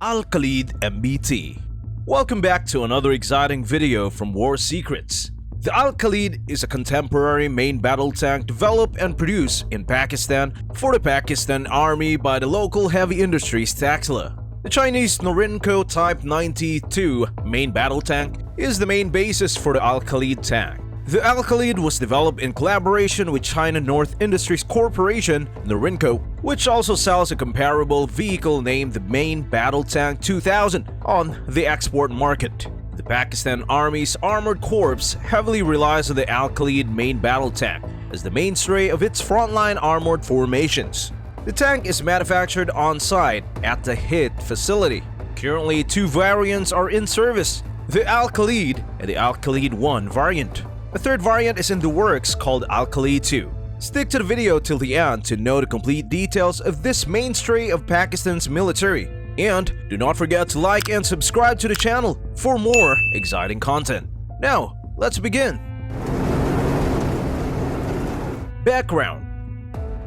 Khalid MBT. Welcome back to another exciting video from War Secrets. The Khalid is a contemporary main battle tank developed and produced in Pakistan for the Pakistan Army by the local heavy industries Taxila. The Chinese Norinco Type 92 main battle tank is the main basis for the Khalid tank. The Khalid was developed in collaboration with China North Industries Corporation, Norinco, which also sells a comparable vehicle named the Main Battle Tank 2000 on the export market. The Pakistan Army's Armored Corps heavily relies on the Khalid main battle tank as the mainstay of its frontline armored formations. The tank is manufactured on-site at the HIT facility. Currently, two variants are in service, the Khalid and the Khalid 1 variant. A third variant is in the works called Khalid 2. Stick to the video till the end to know the complete details of this mainstay of Pakistan's military. And do not forget to like and subscribe to the channel for more exciting content. Now, let's begin. Background.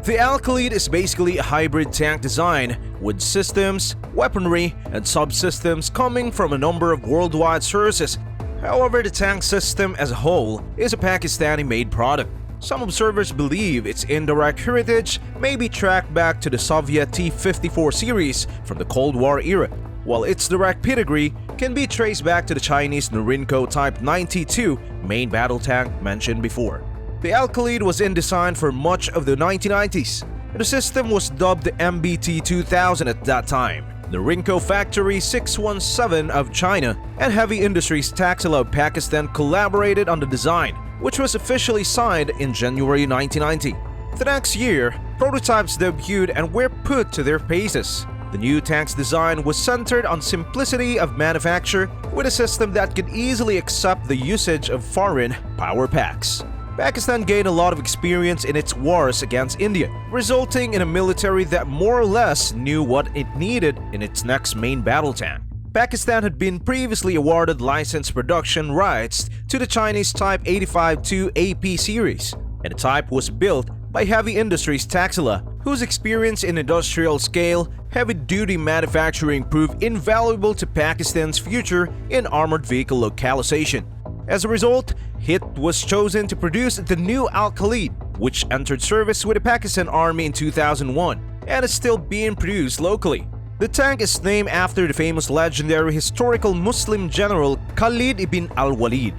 The Khalid is basically a hybrid tank design with systems, weaponry, and subsystems coming from a number of worldwide sources. However, the tank system as a whole is a Pakistani-made product. Some observers believe its indirect heritage may be tracked back to the Soviet T-54 series from the Cold War era, while its direct pedigree can be traced back to the Chinese Norinco Type 92 main battle tank mentioned before. The Khalid was in design for much of the 1990s, and the system was dubbed the MBT-2000 at that time. The Norinco Factory 617 of China and Heavy Industries Taxila of Pakistan collaborated on the design, which was officially signed in January 1990. The next year, prototypes debuted and were put to their paces. The new tank's design was centered on simplicity of manufacture with a system that could easily accept the usage of foreign power packs. Pakistan gained a lot of experience in its wars against India, resulting in a military that more or less knew what it needed in its next main battle tank. Pakistan had been previously awarded licensed production rights to the Chinese Type 85-2 AP series, and the type was built by Heavy Industries Taxila, whose experience in industrial-scale, heavy-duty manufacturing proved invaluable to Pakistan's future in armored vehicle localization. As a result, HIT was chosen to produce the new Khalid, which entered service with the Pakistan Army in 2001 and is still being produced locally. The tank is named after the famous legendary historical Muslim general Khalid ibn al-Walid.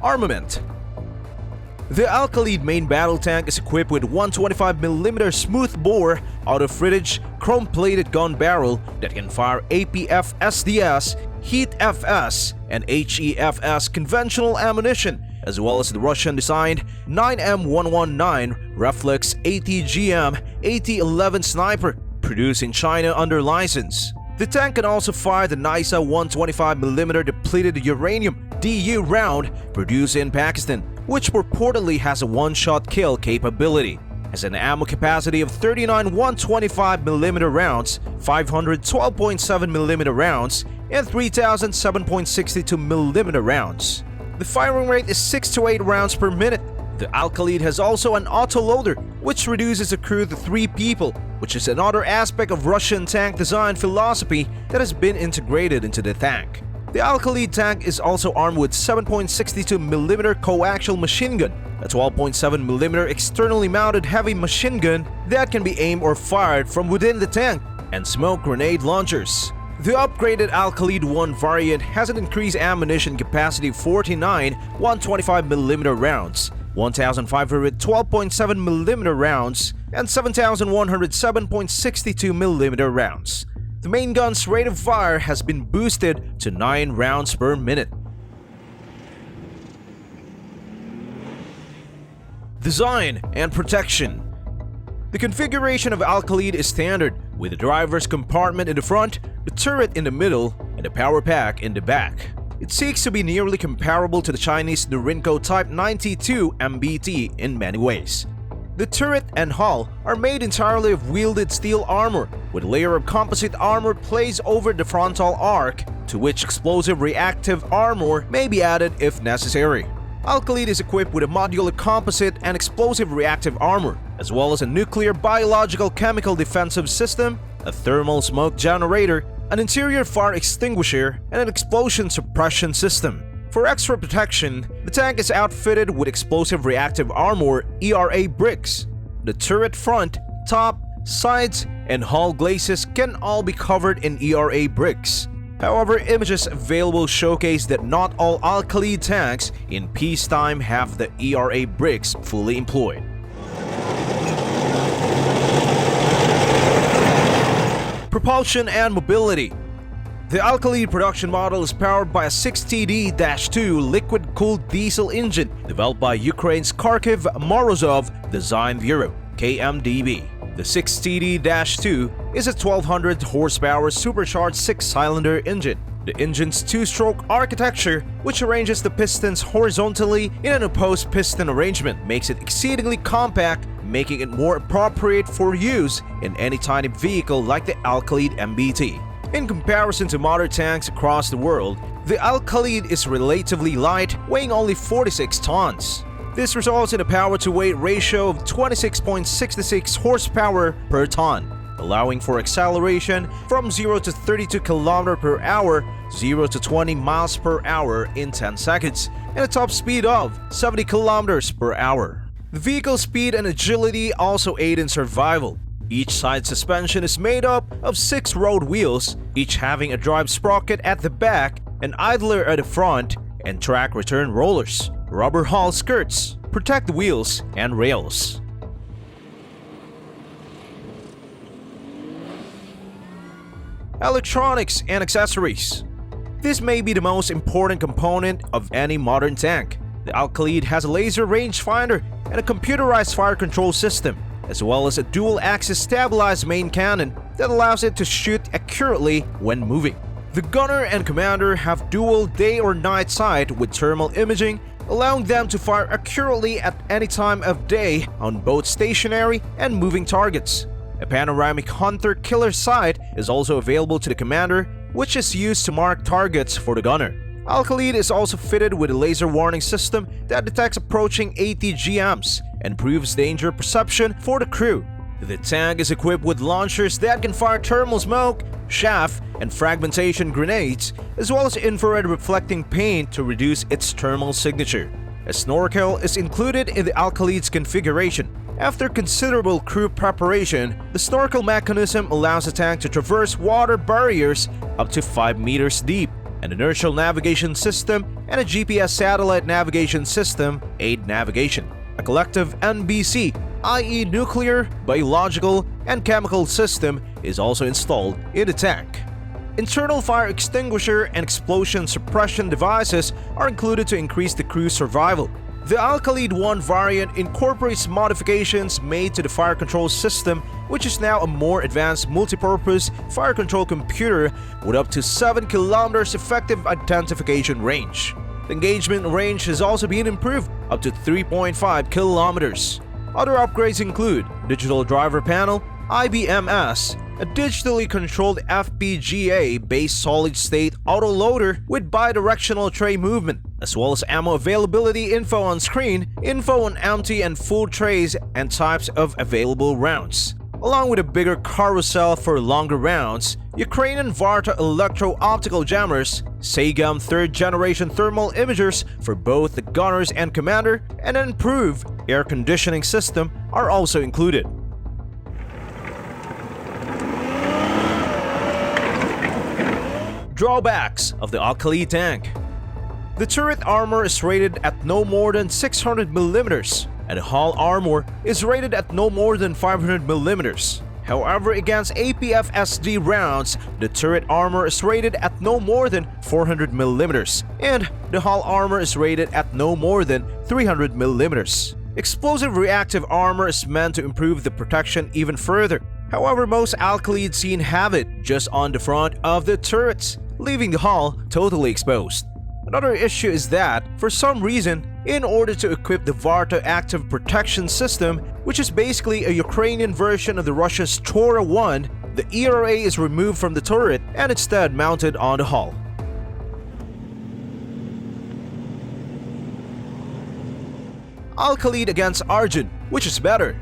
Armament. The Khalid main battle tank is equipped with 125mm smoothbore out-of-fridge chrome-plated gun barrel that can fire APF SDS, Heat FS, and HEFS conventional ammunition, as well as the Russian-designed 9M119 Reflex ATGM AT-11 sniper, produced in China under license. The tank can also fire the NISA 125mm depleted uranium DU round produced in Pakistan, which purportedly has a one-shot kill capability. Has an ammo capacity of 39 125mm rounds, 500 12.7mm rounds, and 3,000 7.62mm rounds. The firing rate is 6 to 8 rounds per minute. The Khalid has also an autoloader, which reduces the crew to 3 people, which is another aspect of Russian tank design philosophy that has been integrated into the tank. The Khalid tank is also armed with 7.62mm coaxial machine gun, a 12.7mm externally mounted heavy machine gun that can be aimed or fired from within the tank, and smoke grenade launchers. The upgraded Khalid 1 variant has an increased ammunition capacity of 49 125mm rounds, 1,500 12.7mm rounds, and 7,107.62mm rounds. The main gun's rate of fire has been boosted to 9 rounds per minute. Design and protection. The configuration of Khalid is standard, with the driver's compartment in the front, the turret in the middle, and the power pack in the back. It seeks to be nearly comparable to the Chinese Norinco Type 92 MBT in many ways. The turret and hull are made entirely of welded steel armor, with a layer of composite armor placed over the frontal arc, to which explosive reactive armor may be added if necessary. Al-Khalid is equipped with a modular composite and explosive reactive armor, as well as a nuclear biological chemical defensive system, a thermal smoke generator, an interior fire extinguisher, and an explosion suppression system. For extra protection, the tank is outfitted with explosive reactive armor (ERA) bricks. The turret front, top, sides, and hull glazes can all be covered in ERA bricks. However, images available showcase that not all Al-Khalid tanks in peacetime have the ERA bricks fully employed. Propulsion and mobility. The Al-Khalid production model is powered by a 6TD-2 liquid-cooled diesel engine developed by Ukraine's Kharkiv Morozov Design Bureau (KMDB). The 6TD-2 is a 1200 horsepower supercharged 6-cylinder engine. The engine's two-stroke architecture, which arranges the pistons horizontally in an opposed piston arrangement, makes it exceedingly compact, making it more appropriate for use in any tiny vehicle like the Al-Khalid MBT. In comparison to modern tanks across the world, the Al-Khalid is relatively light, weighing only 46 tons. This results in a power-to-weight ratio of 26.66 horsepower per ton, allowing for acceleration from 0 to 32 km per hour, 0 to 20 miles per hour in 10 seconds, and a top speed of 70 km per hour. The vehicle's speed and agility also aid in survival. Each side suspension is made up of 6 road wheels, each having a drive sprocket at the back, an idler at the front, and track return rollers. Rubber hull skirts protect the wheels and rails. Electronics and accessories. This may be the most important component of any modern tank. The Al-Khalid has a laser rangefinder and a computerized fire control system, as well as a dual-axis stabilized main cannon that allows it to shoot accurately when moving. The gunner and commander have dual day or night sight with thermal imaging, allowing them to fire accurately at any time of day on both stationary and moving targets. A panoramic hunter-killer sight is also available to the commander, which is used to mark targets for the gunner. Al-Khalid is also fitted with a laser warning system that detects approaching ATGMs and improves danger perception for the crew. The tank is equipped with launchers that can fire thermal smoke, chaff, and fragmentation grenades, as well as infrared reflecting paint to reduce its thermal signature. A snorkel is included in the Al-Khalid's configuration. After considerable crew preparation, the snorkel mechanism allows the tank to traverse water barriers up to 5 meters deep. An inertial navigation system and a GPS satellite navigation system aid navigation. A collective NBC, i.e. nuclear, biological, and chemical system is also installed in the tank. Internal fire extinguisher and explosion suppression devices are included to increase the crew's survival. The Al-Khalid 1 variant incorporates modifications made to the fire control system, which is now a more advanced multi-purpose fire control computer with up to 7 km effective identification range. The engagement range has also been improved up to 3.5 km. Other upgrades include digital driver panel, IBMS, a digitally controlled FPGA-based solid-state autoloader with bidirectional tray movement, as well as ammo availability info on screen, info on empty and full trays, and types of available rounds. Along with a bigger carousel for longer rounds, Ukrainian Varta electro-optical jammers, Sagam 3rd generation thermal imagers for both the gunners and commander, and an improved air conditioning system are also included. Drawbacks of the Al-Khalid tank. The turret armor is rated at no more than 600mm, and the hull armor is rated at no more than 500mm. However, against APF-SD rounds, the turret armor is rated at no more than 400mm, and the hull armor is rated at no more than 300mm. Explosive reactive armor is meant to improve the protection even further. However, most Al-Khalid seen have it just on the front of the turrets, leaving the hull totally exposed. Another issue is that, for some reason, in order to equip the Varta Active Protection System, which is basically a Ukrainian version of the Russia's Chora 1, the ERA is removed from the turret and instead mounted on the hull. Al-Khalid against ARJUN, which is better?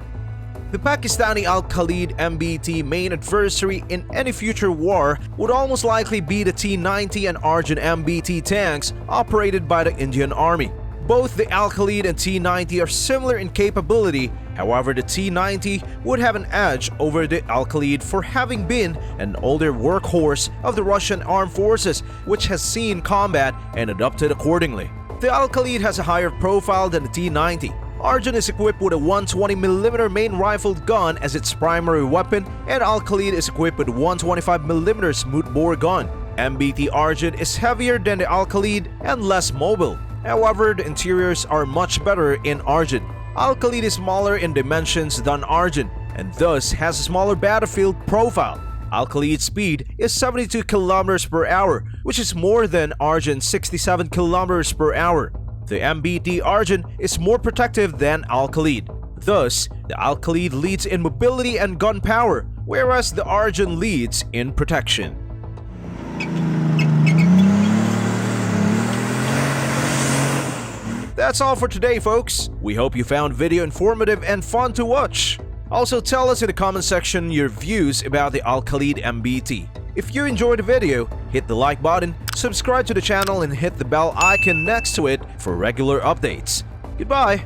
The Pakistani Al-Khalid MBT main adversary in any future war would almost likely be the T-90 and ARJUN MBT tanks operated by the Indian Army. Both the Al-Khalid and T-90 are similar in capability, however the T-90 would have an edge over the Al-Khalid for having been an older workhorse of the Russian armed forces, which has seen combat and adapted accordingly. The Al-Khalid has a higher profile than the T-90. ARJUN is equipped with a 120mm main rifled gun as its primary weapon, and Al-Khalid is equipped with a 125mm smoothbore gun. MBT ARJUN is heavier than the Al-Khalid and less mobile. However, the interiors are much better in ARJUN. Al-Khalid is smaller in dimensions than ARJUN and thus has a smaller battlefield profile. Al-Khalid's speed is 72 km per hour, which is more than ARJUN's 67 km per hour. The MBT ARJUN is more protective than Al-Khalid. Thus, the Al-Khalid leads in mobility and gun power, whereas the ARJUN leads in protection. That's all for today, folks. We hope you found video informative and fun to watch. Also, tell us in the comment section your views about the Al-Khalid MBT. If you enjoyed the video, hit the like button, subscribe to the channel, and hit the bell icon next to it for regular updates. Goodbye!